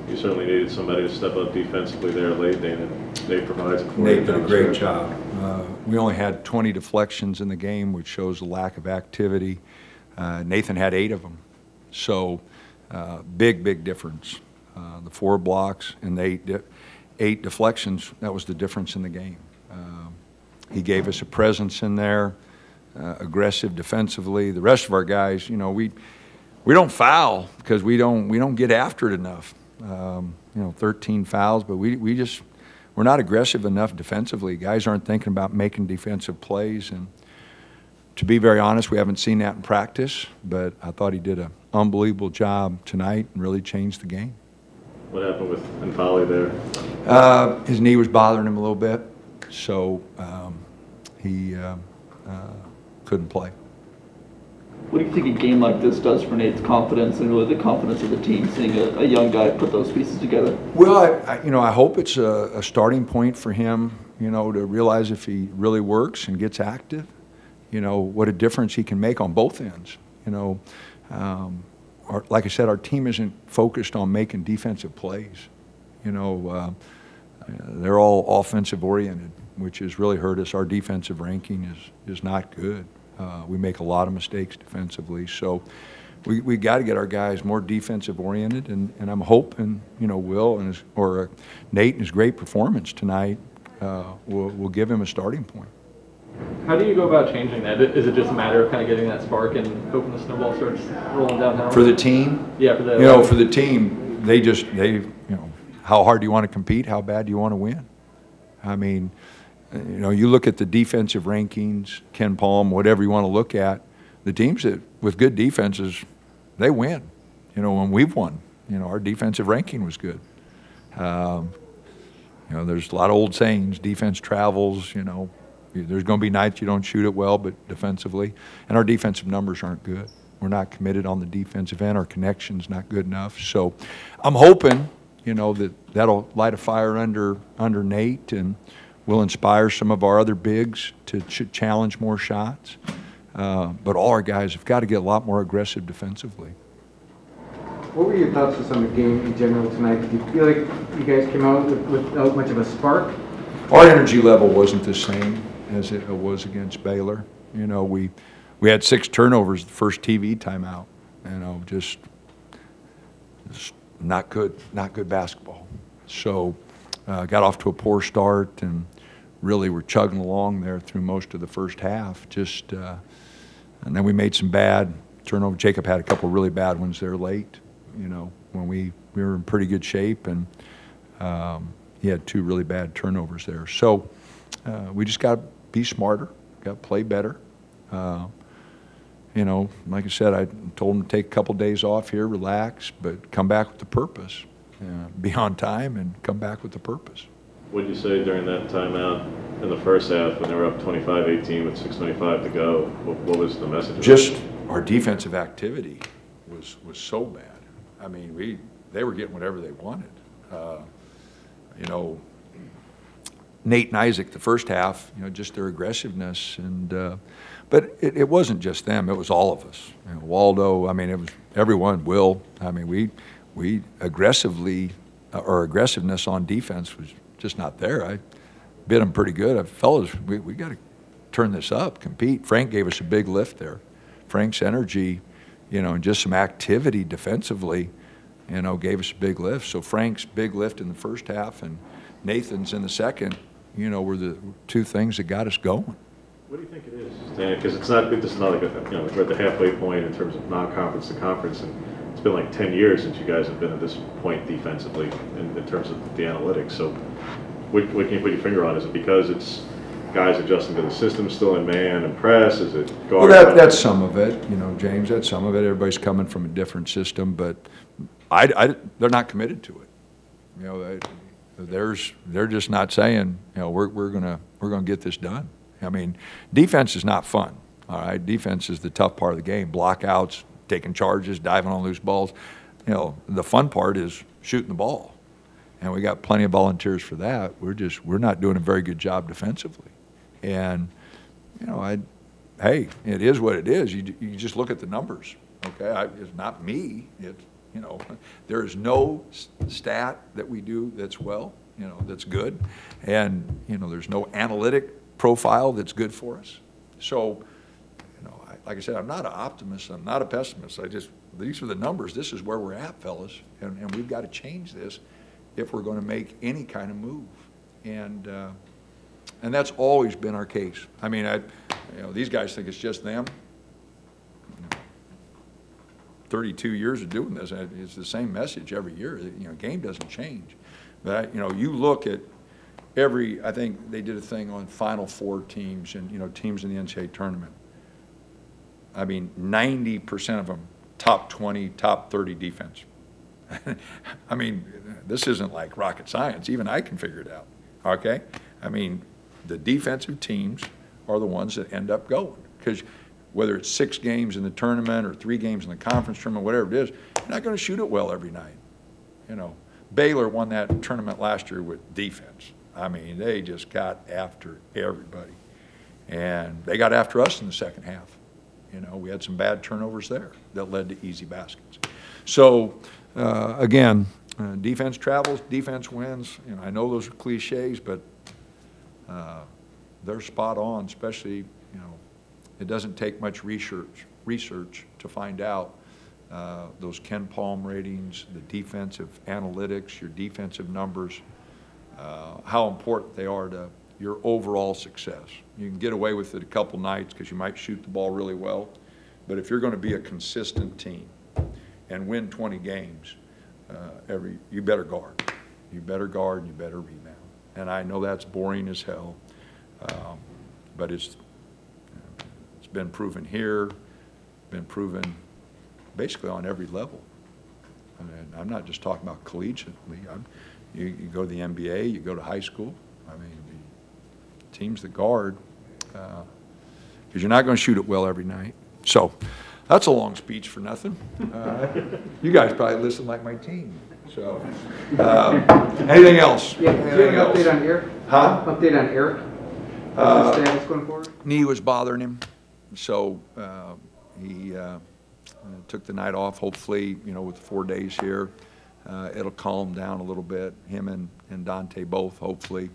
You certainly needed somebody to step up defensively there late, and Nate provides it for you. Nate did a great job. We only had 20 deflections in the game, which shows a lack of activity. Nathan had 8 of them. So big difference. The 4 blocks and the 8 deflections, that was the difference in the game. He gave us a presence in there, aggressive defensively. The rest of our guys, you know, we don't foul because we don't get after it enough. You know, 13 fouls, but we're not aggressive enough defensively. Guys aren't thinking about making defensive plays, and to be very honest, we haven't seen that in practice, but I thought he did an unbelievable job tonight and really changed the game. What happened with N'Faly there? His knee was bothering him a little bit, so he couldn't play. What do you think a game like this does for Nate's confidence and really the confidence of the team, seeing a young guy put those pieces together? Well, I hope it's a starting point for him, you know, to realize if he really works and gets active, you know, what a difference he can make on both ends. You know, like I said, our team isn't focused on making defensive plays. You know, they're all offensive oriented, which has really hurt us. Our defensive ranking is not good. We make a lot of mistakes defensively, so we got to get our guys more defensive oriented, and I'm hoping, you know, Will and Nate and his great performance tonight will give him a starting point. How do you go about changing that? Is it just a matter of kind of getting that spark and hoping the snowball starts rolling downhill? For the team? Yeah, for the, you know, for the team, they you know, how hard do you want to compete? How bad do you want to win? I mean, you know, you look at the defensive rankings, Ken Palm, whatever you want to look at, the teams that with good defenses, they win. You know, when we've won, you know, our defensive ranking was good. You know, there's a lot of old sayings, defense travels, you know. There's going to be nights you don't shoot it well, but defensively. And our defensive numbers aren't good. We're not committed on the defensive end. Our connection's not good enough. So I'm hoping, you know, that'll light a fire under Nate and will inspire some of our other bigs to challenge more shots. But all our guys have got to get a lot more aggressive defensively. What were your thoughts just on the game in general tonight? Did you feel like you guys came out without much of a spark? Our energy level wasn't the same as it was against Baylor. You know, we had 6 turnovers the first TV timeout. You know, just not good basketball. So got off to a poor start and really were chugging along there through most of the first half. And then we made some bad turnovers. Jacob had a couple really bad ones there late. You know, when we were in pretty good shape, and he had 2 really bad turnovers there. So we just got to be smarter, got to play better. You know, like I said, I told him to take a couple days off here, relax, but come back with the purpose. Be on time and come back with the purpose. What did you say during that timeout in the first half when they were up 25-18 with 6:25 to go? What was the message? Just our defensive activity was so bad. I mean, they were getting whatever they wanted. You know, Nate and Isaac the first half, you know, just their aggressiveness, and but it wasn't just them; it was all of us. You know, Waldo, I mean, it was everyone. Will, I mean, we aggressively, our aggressiveness on defense was just not there. I bid them pretty good. Fellas, we got to turn this up, compete. Frank gave us a big lift there. Frank's energy, you know, and just some activity defensively, you know, gave us a big lift. So Frank's big lift in the first half and Nathan's in the second, you know, were the 2 things that got us going. What do you think it is, Dana? Because it's not like you know, we're at the halfway point in terms of non-conference to conference, and it's been like 10 years since you guys have been at this point defensively in terms of the analytics. So what can you put your finger on? Is it because it's guys adjusting to the system still in man and press? Is it guard? Well, that's some of it, you know, James. That's some of it. Everybody's coming from a different system, but they're not committed to it. You know, they're just not saying, you know, we're gonna get this done. I mean, defense is not fun. All right, defense is the tough part of the game. Blockouts, taking charges, diving on loose balls. You know, the fun part is shooting the ball, and we got plenty of volunteers for that. We're not doing a very good job defensively, and you know, hey, it is what it is. You just look at the numbers. Okay, it's not me. You know, there is no stat that we do that's well, you know, that's good. And, you know, there's no analytic profile that's good for us. So, you know, like I said, I'm not an optimist. I'm not a pessimist. These are the numbers. This is where we're at, fellas. And we've got to change this if we're going to make any kind of move. And that's always been our case. I mean, you know, these guys think it's just them. 32 years of doing this, it's the same message every year. You know, game doesn't change. But, you know, you look at I think they did a thing on Final Four teams and, you know, teams in the NCAA tournament. I mean, 90% of them, top 20, top 30 defense. I mean, this isn't like rocket science. Even I can figure it out, okay? I mean, the defensive teams are the ones that end up going. Because whether it's 6 games in the tournament or 3 games in the conference tournament, whatever it is, you're not going to shoot it well every night. You know, Baylor won that tournament last year with defense. I mean, they just got after everybody. And they got after us in the second half. You know, we had some bad turnovers there that led to easy baskets. So, again, defense travels, defense wins. You know, I know those are cliches, but they're spot on, especially, you know, it doesn't take much research to find out those Ken Palm ratings, the defensive analytics, your defensive numbers, how important they are to your overall success. You can get away with it a couple nights because you might shoot the ball really well, but if you're going to be a consistent team and win 20 games, you better guard. You better guard and you better rebound. And I know that's boring as hell, but it's been proven here, been proven basically on every level. And I'm not just talking about collegiately. You go to the NBA, you go to high school. I mean, the teams that guard, because you're not going to shoot it well every night. So that's a long speech for nothing. You guys probably listen like my team. So anything else? Yeah, do you have an update on Eric? Huh? Update on Eric? What's the status going forward? Knee was bothering him, so he took the night off. Hopefully, you know, with 4 days here, it'll calm down a little bit. Him and Dante both, hopefully,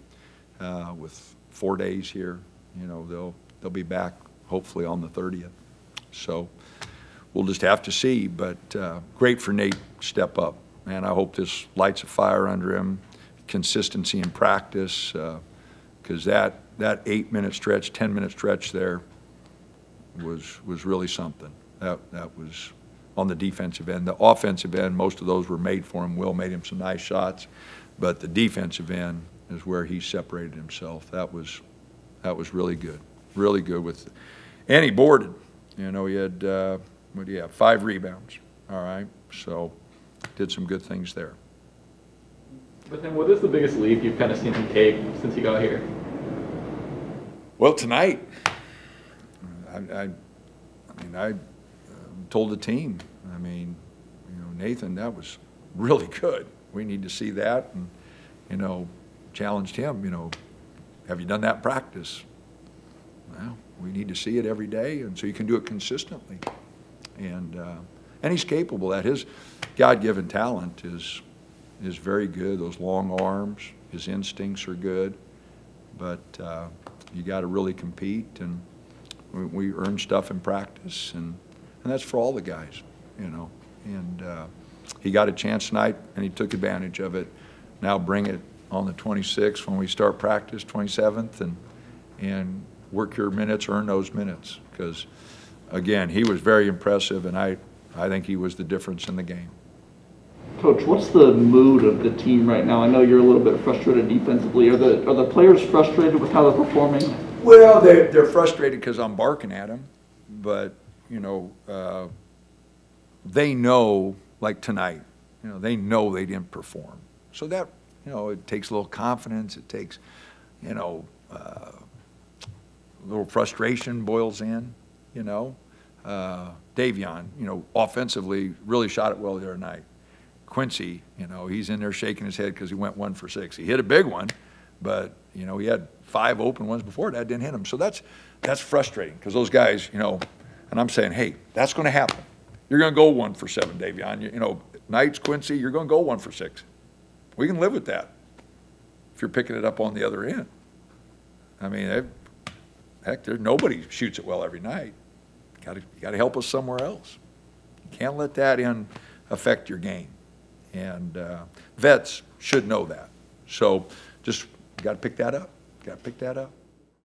with 4 days here, you know, they'll be back hopefully on the 30th. So we'll just have to see. But great for Nate to step up, and I hope this lights a fire under him. Consistency in practice, because that 8-minute stretch, 10-minute stretch there was really something. That was on the defensive end. The offensive end, most of those were made for him. Will made him some nice shots, but the defensive end is where he separated himself. That was really good with, and he boarded. You know, he had what do you have? 5 rebounds. All right, so did some good things there. But then, what is the biggest leap you've kind of seen him take since he got here? Well, tonight, I told the team, I mean, you know, Nathan, that was really good. We need to see that, and, you know, challenged him, you know, have you done that in practice? Well, we need to see it every day, and so you can do it consistently. And he's capable of that. His God-given talent is very good. Those long arms, his instincts are good, but you got to really compete, and we earn stuff in practice, and that's for all the guys, you know. And he got a chance tonight, and he took advantage of it. Now bring it on the 26th when we start practice, 27th, and work your minutes, earn those minutes, because again, he was very impressive, and I think he was the difference in the game. Coach, what's the mood of the team right now? I know you're a little bit frustrated defensively. Are the players frustrated with how they're performing? Well, they're frustrated because I'm barking at them, but you know, they know, like tonight, you know, they know they didn't perform. So that, you know, it takes a little confidence. It takes, you know, a little frustration boils in, you know. Davion, you know, offensively really shot it well the other night. Quincy, you know, he's in there shaking his head because he went 1 for 6. He hit a big one, but, you know, he had 5 open ones before that, didn't hit him. So that's frustrating because those guys, you know, and I'm saying, hey, that's going to happen. You're going to go 1 for 7, Davion. You know, nights, Quincy, you're going to go 1 for 6. We can live with that if you're picking it up on the other end. I mean, heck, nobody shoots it well every night. You got to help us somewhere else. You can't let that affect your game. And vets should know that. So just got to pick that up. Got to pick that up.